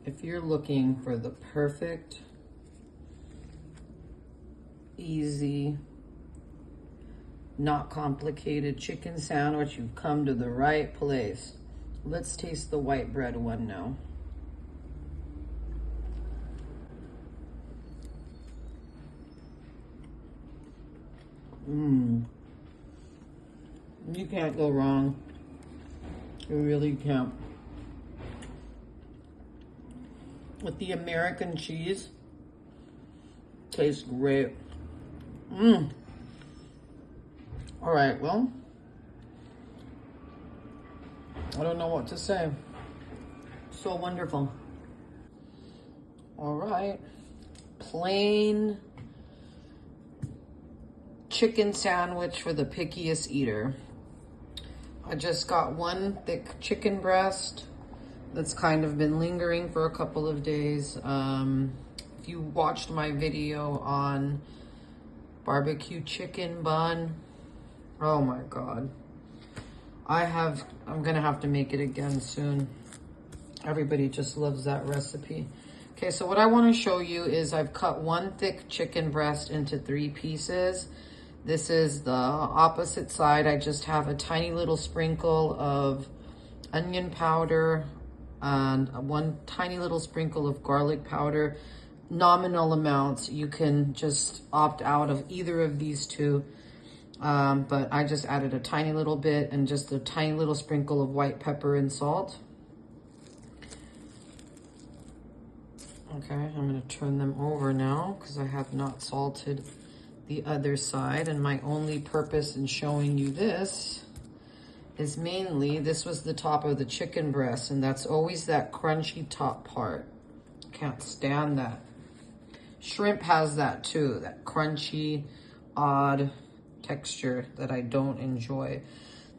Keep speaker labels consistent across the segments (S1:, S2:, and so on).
S1: If you're looking for the perfect, easy, not complicated chicken sandwich, you've come to the right place. Let's taste the white bread one now. You can't go wrong. You really can't. With the American cheese, tastes great. All right, well, I don't know what to say. So wonderful. All right, plain chicken sandwich for the pickiest eater. I just got one thick chicken breast that's kind of been lingering for a couple of days. If you watched my video on barbecue chicken bun, oh my God. I'm gonna have to make it again soon. Everybody just loves that recipe. Okay, so what I wanna show you is I've cut one thick chicken breast into 3 pieces. This is the opposite side. I just have a tiny little sprinkle of onion powder and one tiny little sprinkle of garlic powder. Nominal amounts. You can just opt out of either of these two. But I just added a tiny little bit and just a tiny little sprinkle of white pepper and salt. Okay, I'm gonna turn them over now because I have not salted the other side. And my only purpose in showing you this is mainly, this was the top of the chicken breast, and that's always that crunchy top part. Can't stand that. Shrimp has that too, that crunchy, odd texture that I don't enjoy.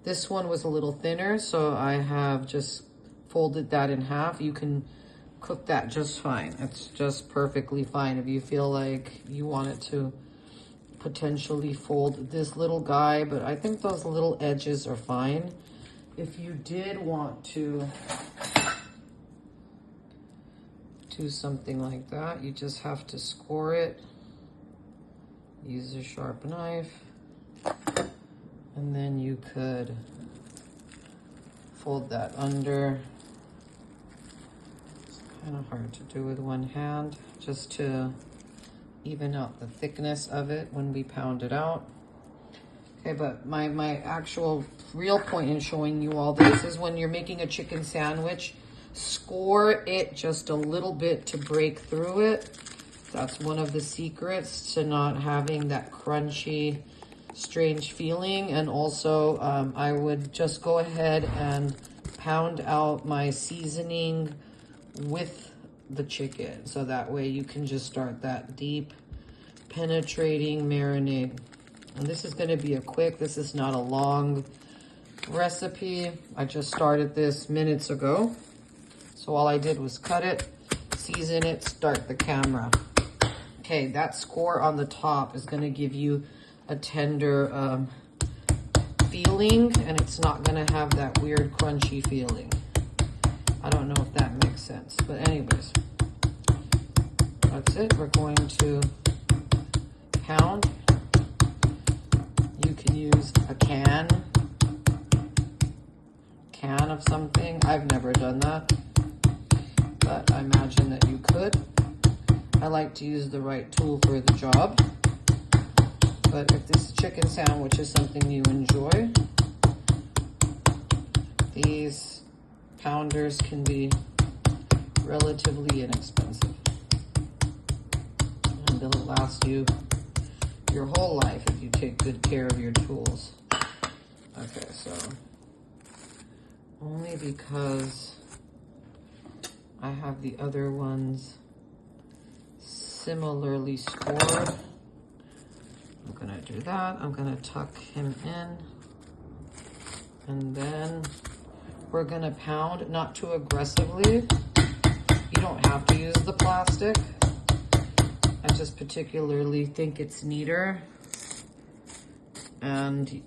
S1: This one was a little thinner, so I have just folded that in half. You can cook that just fine. It's just perfectly fine. If you feel like you want it to potentially fold this little guy, but I think those little edges are fine. If you did want to do something like that, you just have to score it. Use a sharp knife, and then you could fold that under. It's kind of hard to do with one hand, just to even out the thickness of it when we pound it out. Okay, but my actual real point in showing you all this is when you're making a chicken sandwich, score it just a little bit to break through it. That's one of the secrets to not having that crunchy, strange feeling. And also, I would just go ahead and pound out my seasoning with the chicken, so that way you can just start that deep penetrating marinade. And this is going to be a quick, this is not a long recipe. I just started this minutes ago, so all I did was cut it, season it, start the camera. Okay, that score on the top is going to give you a tender feeling, and it's not going to have that weird crunchy feeling. I don't know if that makes sense, but anyways, that's it. We're going to pound. You can use a can of something. I've never done that, but I imagine that you could. I like to use the right tool for the job, but if this chicken sandwich is something you enjoy, these pounders can be relatively inexpensive, and they'll last you your whole life if you take good care of your tools. Okay, so only because I have the other ones similarly scored, I'm gonna do that. I'm gonna tuck him in, and then we're gonna pound, not too aggressively. You don't have to use the plastic. I just particularly think it's neater, and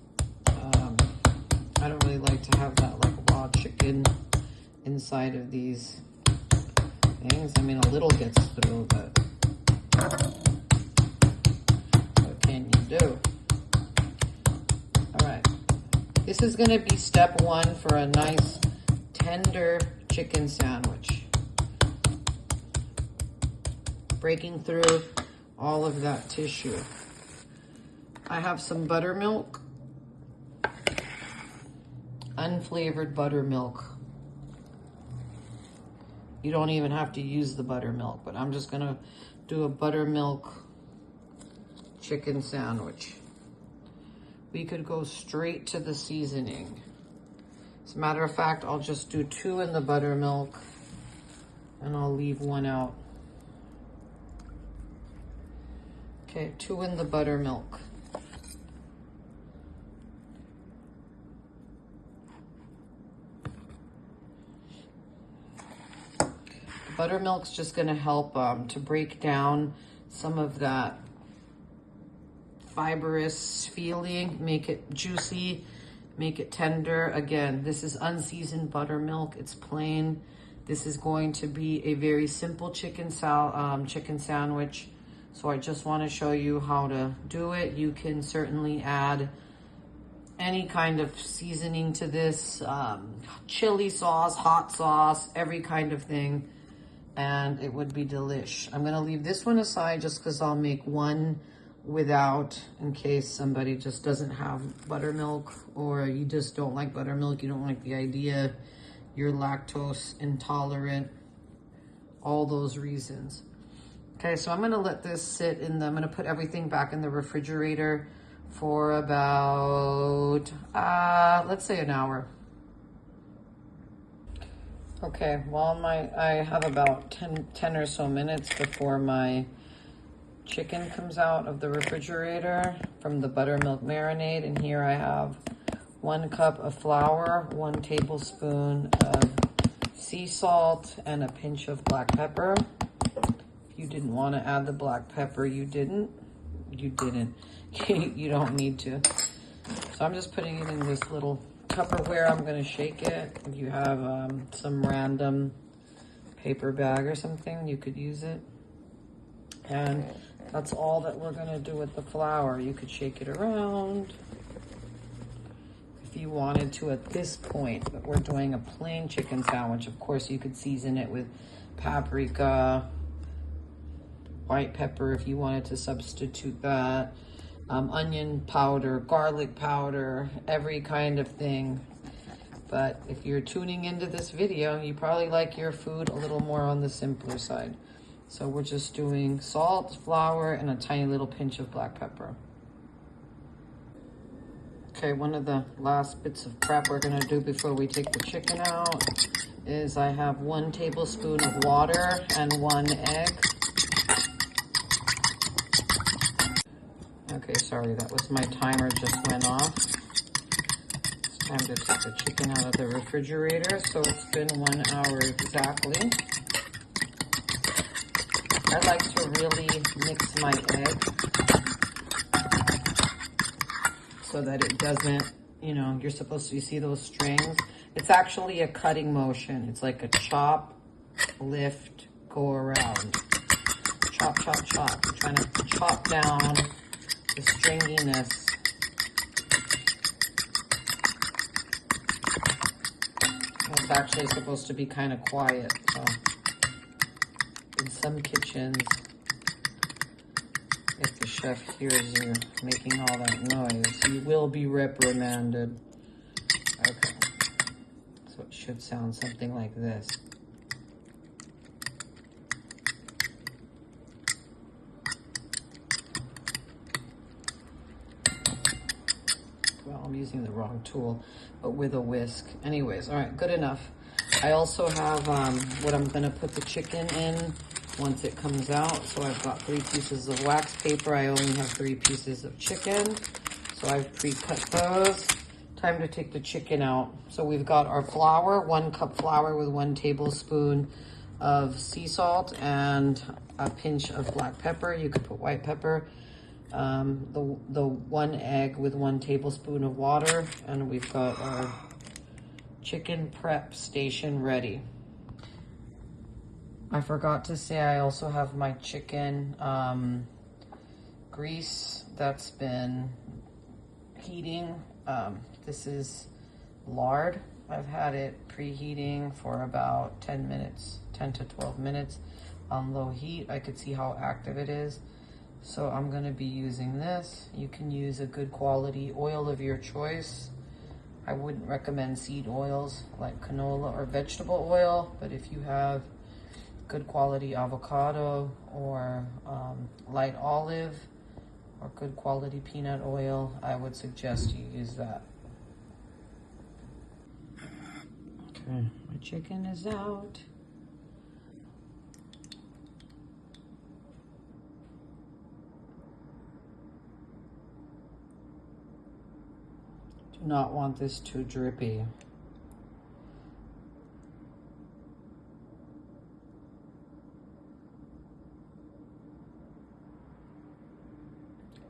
S1: I don't really like to have that like raw chicken inside of these things. I mean, a little gets through, but what can you do? All right. This is going to be step one for a nice tender chicken sandwich. Breaking through all of that tissue. I have some buttermilk, unflavored buttermilk. You don't even have to use the buttermilk, but I'm just gonna do a buttermilk chicken sandwich. We could go straight to the seasoning. As a matter of fact, I'll just do 2 in the buttermilk and I'll leave 1 out. Okay, 2 in the buttermilk. Buttermilk's just going to help to break down some of that fibrous feeling, make it juicy, make it tender. Again, this is unseasoned buttermilk. It's plain. This is going to be a very simple chicken sandwich. So I just want to show you how to do it. You can certainly add any kind of seasoning to this, chili sauce, hot sauce, every kind of thing, and it would be delish. I'm gonna leave this one aside just because I'll make one without, in case somebody just doesn't have buttermilk, or you just don't like buttermilk, you don't like the idea, you're lactose intolerant, all those reasons. Okay, so I'm gonna let this sit in I'm gonna put everything back in the refrigerator for about, let's say an hour. Okay, well, I have about 10 or so minutes before my chicken comes out of the refrigerator from the buttermilk marinade. And here I have 1 cup of flour, 1 tablespoon of sea salt, and a pinch of black pepper. If you didn't want to add the black pepper, you didn't. You don't need to. So I'm just putting it in this little Tupperware. I'm going to shake it. If you have some random paper bag or something, you could use it. And that's all that we're going to do with the flour. You could shake it around if you wanted to at this point, but we're doing a plain chicken sandwich. Of course, you could season it with paprika, white pepper if you wanted to substitute that, onion powder, garlic powder, every kind of thing. But if you're tuning into this video, you probably like your food a little more on the simpler side. So we're just doing salt, flour, and a tiny little pinch of black pepper. Okay, one of the last bits of prep we're gonna do before we take the chicken out is I have 1 tablespoon of water and 1 egg. Okay, sorry, that was my timer just went off. It's time to take the chicken out of the refrigerator. So it's been 1 hour exactly. I like to really mix my egg so that it doesn't, you're supposed to, you see those strings? It's actually a cutting motion. It's like a chop, lift, go around. Chop, chop, chop. I'm trying to chop down the stringiness. It's actually supposed to be kind of quiet. So in some kitchens, if the chef hears you making all that noise, you will be reprimanded. Okay. So it should sound something like this. Well, I'm using the wrong tool, but with a whisk. Anyways, all right, good enough. I also have what I'm gonna put the chicken in once it comes out. So I've got 3 pieces of wax paper. I only have 3 pieces of chicken. So I've pre-cut those. Time to take the chicken out. So we've got our flour, 1 cup flour with 1 tablespoon of sea salt and a pinch of black pepper. You could put white pepper. The 1 egg with 1 tablespoon of water, and we've got our chicken prep station ready. I forgot to say I also have my chicken grease that's been heating. This is lard. I've had it preheating for about 10 minutes, 10 to 12 minutes on low heat. I could see how active it is. So I'm gonna be using this. You can use a good quality oil of your choice. I wouldn't recommend seed oils like canola or vegetable oil, but if you have good quality avocado or light olive or good quality peanut oil, I would suggest you use that. Okay, my chicken is out. Do not want this too drippy.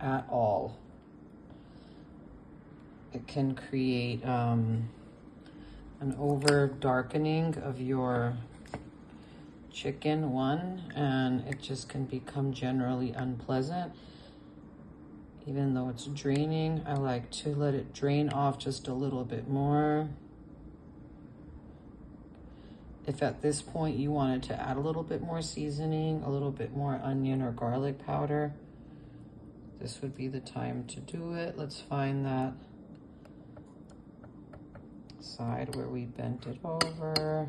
S1: At all. It can create an over darkening of your chicken, and it just can become generally unpleasant. Even though it's draining, I like to let it drain off just a little bit more. If at this point you wanted to add a little bit more seasoning, a little bit more onion or garlic powder, this would be the time to do it. Let's find that side where we bent it over.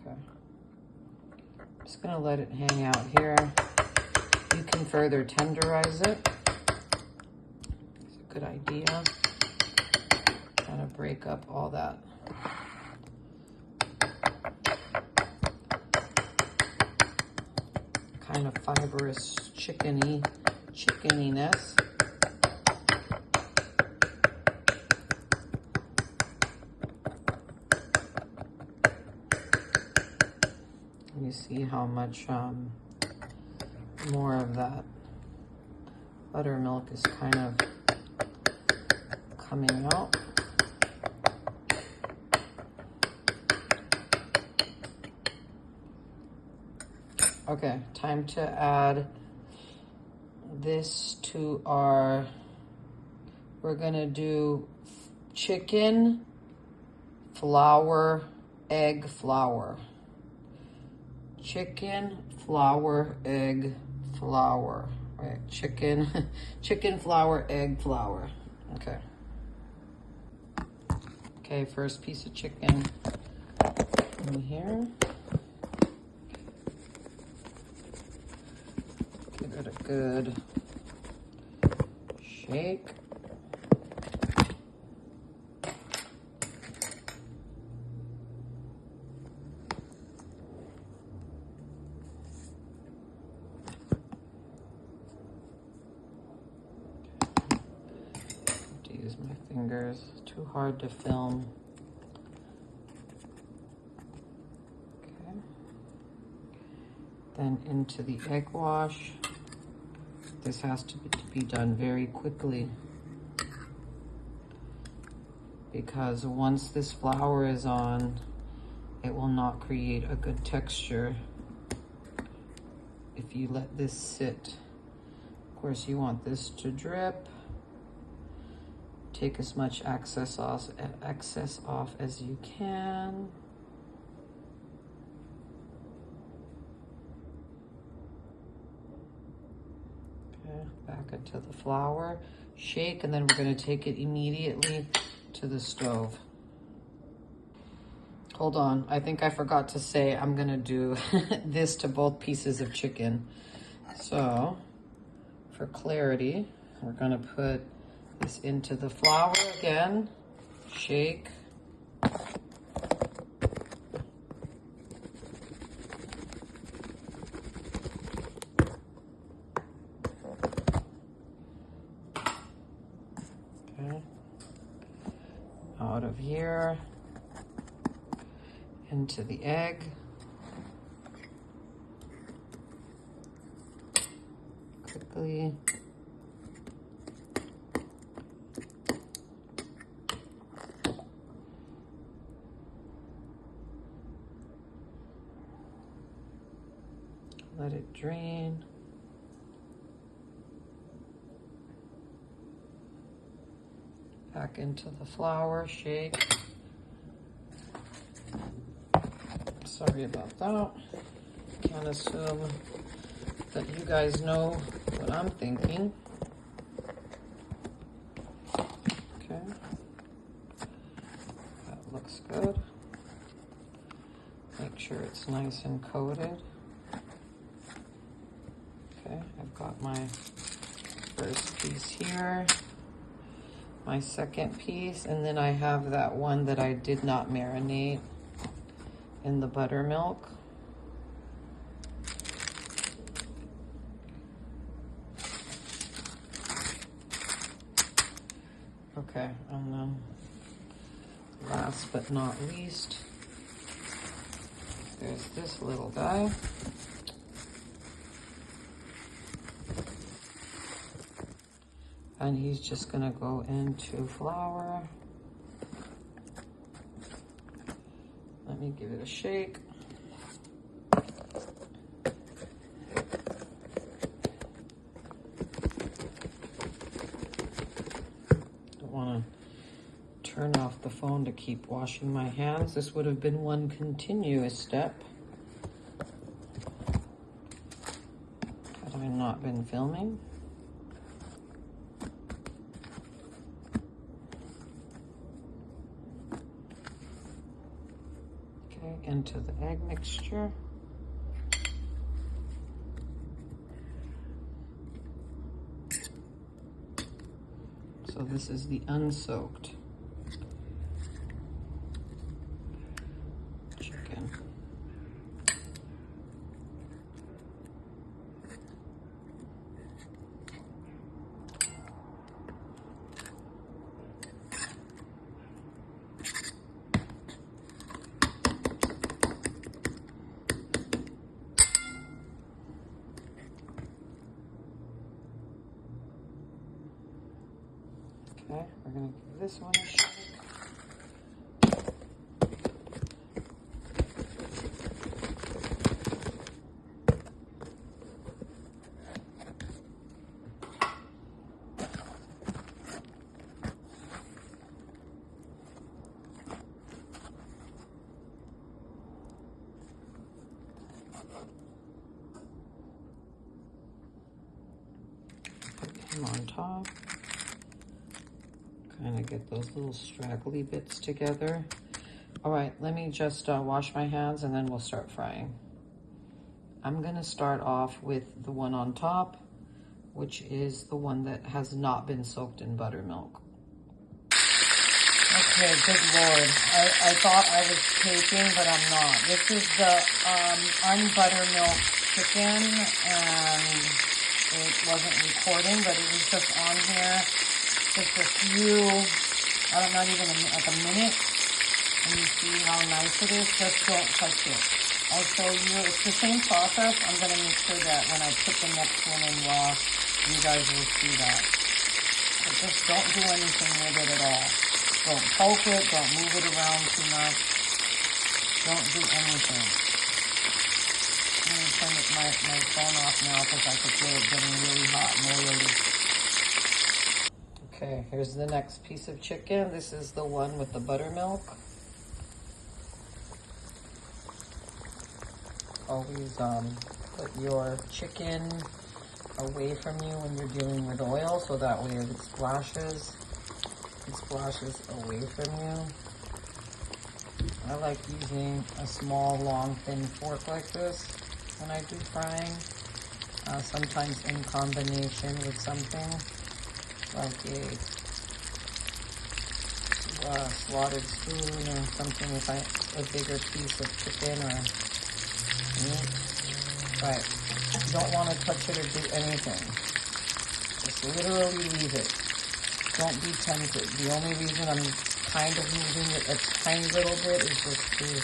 S1: Okay. I'm just gonna let it hang out here. You can further tenderize it. It's a good idea. Kind of break up all that kind of fibrous chickeniness. You see how much more of that buttermilk is kind of coming out. Okay, time to add this to our, we're gonna do chicken flour, egg flour. Chicken flour, egg flour, right? Chicken flour, egg flour. Okay. Okay, first piece of chicken in here. Give it a good shake. Use my fingers, too hard to film. Okay. Then into the egg wash. This has to be done very quickly because once this flour is on, it will not create a good texture if you let this sit. Of course, you want this to drip. Take as much excess off as you can. Okay, back into the flour, shake, and then we're going to take it immediately to the stove. Hold on, I think I forgot to say I'm going to do this to both pieces of chicken. So, for clarity, we're going to put this into the flour again, shake. Okay. Out of here, into the egg. Quickly. Let it drain. Back into the flour, shake. Sorry about that. Can't assume that you guys know what I'm thinking. Okay. That looks good. Make sure it's nice and coated. Okay, I've got my first piece here, my second piece, and then I have that one that I did not marinate in the buttermilk. Okay, and then last but not least, there's this little guy. And he's just gonna go into flour. Let me give it a shake. Don't wanna turn off the phone to keep washing my hands. This would have been one continuous step had I not been filming. Okay, into the egg mixture. So this is the unsoaked chicken. Okay, we're gonna give this one a shake. Put him on top. Kind of get those little straggly bits together. All right, let me just wash my hands and then we'll start frying. I'm gonna start off with the one on top, which is the one that has not been soaked in buttermilk. Okay, good Lord. I thought I was taping, but I'm not. This is the unbuttermilk chicken, and it wasn't recording, but it was just on here. Just a few, not even like a minute, and you see how nice it is. Just don't touch it. I'll show you. It's the same process. I'm going to make sure that when I put the next one in raw, you guys will see that. But just don't do anything with it at all. Don't poke it. Don't move it around too much. Don't do anything. I'm going to turn my phone off now because I could feel it getting really hot and oily. Okay, here's the next piece of chicken. This is the one with the buttermilk. Always put your chicken away from you when you're dealing with oil, so that way if it splashes away from you. I like using a small, long, thin fork like this when I do frying, sometimes in combination with something like a slotted spoon or something with a bigger piece of chicken or meat. But you don't want to touch it or do anything. Just literally leave it. Don't be tempted. The only reason I'm kind of moving it a tiny little bit is just to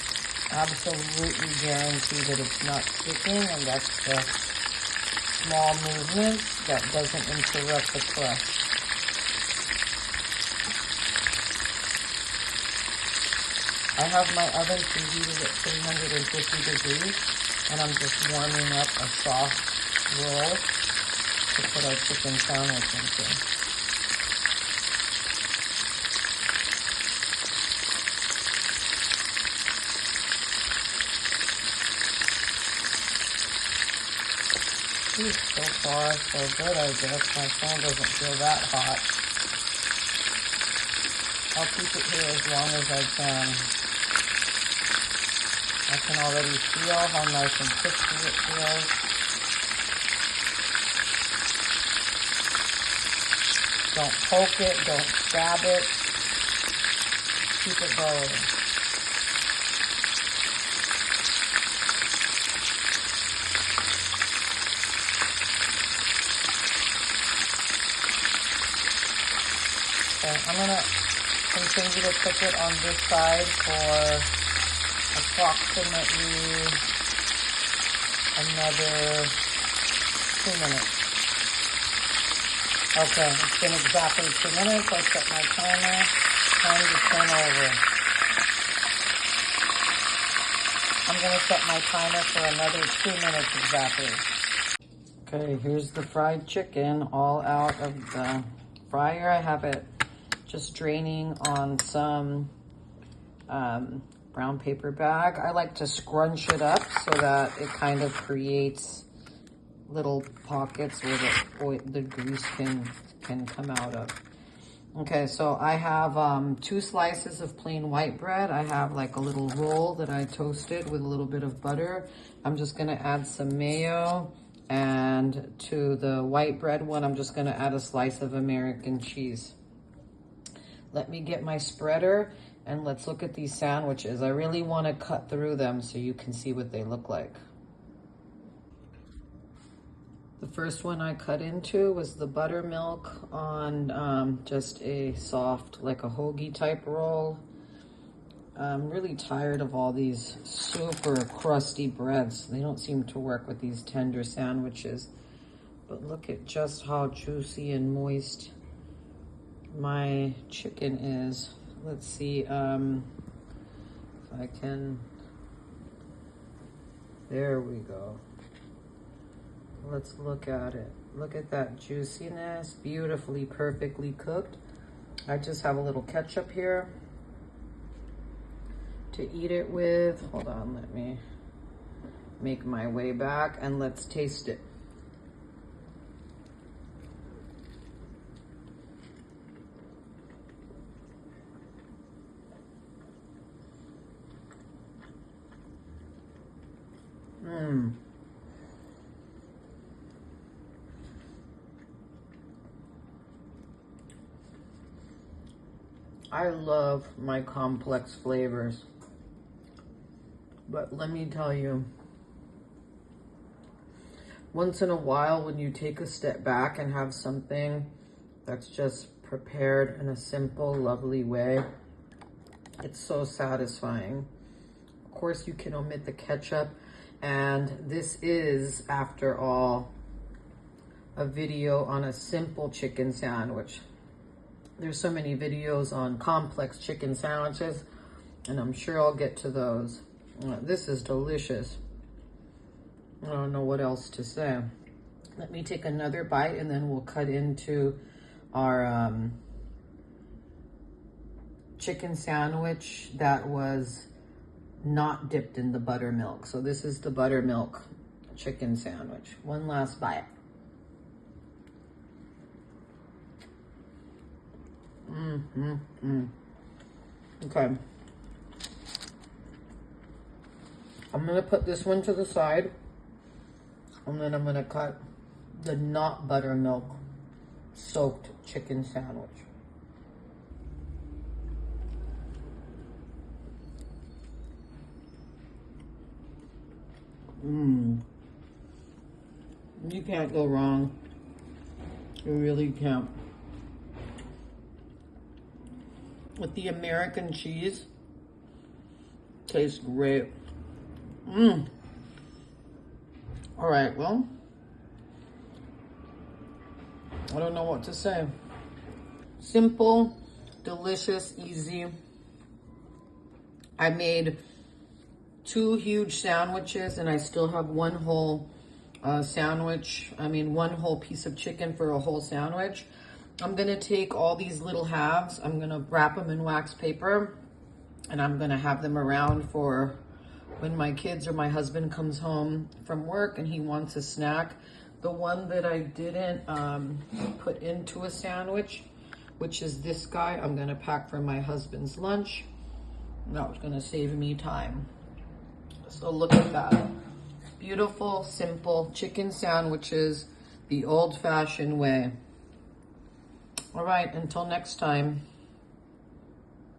S1: absolutely guarantee that it's not sticking, and that's the small movement that doesn't interrupt the crust. I have my oven preheated at 350 degrees, And I'm just warming up a soft roll to put our chicken sandwich into. Ooh, so far, so good, I guess. My phone doesn't feel that hot. I'll keep it here as long as I can. I can already feel how nice and crispy it feels. Don't poke it, don't stab it. Keep it going. Okay, I'm gonna continue to cook it on this side for approximately another 2 minutes. Okay, it's been exactly 2 minutes. I set my timer. Time to turn over. I'm gonna set my timer for another 2 minutes exactly. Okay, here's the fried chicken all out of the fryer. I have it just draining on some brown paper bag. I like to scrunch it up so that it kind of creates little pockets where the grease can come out of. Okay, so I have 2 slices of plain white bread. I have like a little roll that I toasted with a little bit of butter. I'm just gonna add some mayo, and to the white bread one, I'm just gonna add a slice of American cheese. Let me get my spreader and let's look at these sandwiches. I really want to cut through them so you can see what they look like. The first one I cut into was the buttermilk on just a soft, like a hoagie type roll. I'm really tired of all these super crusty breads. They don't seem to work with these tender sandwiches. But look at just how juicy and moist my chicken is. Let's see if I can. There we go. Let's look at it. Look at that juiciness, beautifully, perfectly cooked. I just have a little ketchup here to eat it with. Hold on, let me make my way back and let's taste it. I love my complex flavors, but let me tell you, once in a while when you take a step back and have something that's just prepared in a simple, lovely way, it's so satisfying. Of course, you can omit the ketchup, and this is, after all, a video on a simple chicken sandwich. There's so many videos on complex chicken sandwiches, and I'm sure I'll get to those. This is delicious. I don't know what else to say. Let me take another bite and then we'll cut into our chicken sandwich that was not dipped in the buttermilk. So this is the buttermilk chicken sandwich. One last bite. Okay. I'm gonna put this one to the side, and then I'm gonna cut the not buttermilk soaked chicken sandwich. You can't go wrong. You really can't. With the American cheese, tastes great. All right, well, I don't know what to say. Simple, delicious, easy. I made 2 huge sandwiches, and I still have one whole sandwich. I mean, one whole piece of chicken for a whole sandwich. I'm gonna take all these little halves, I'm gonna wrap them in wax paper, and I'm gonna have them around for when my kids or my husband comes home from work and he wants a snack. The one that I didn't put into a sandwich, which is this guy, I'm gonna pack for my husband's lunch. That's gonna save me time. So look at that. Beautiful, simple chicken sandwiches, the old-fashioned way. All right, until next time.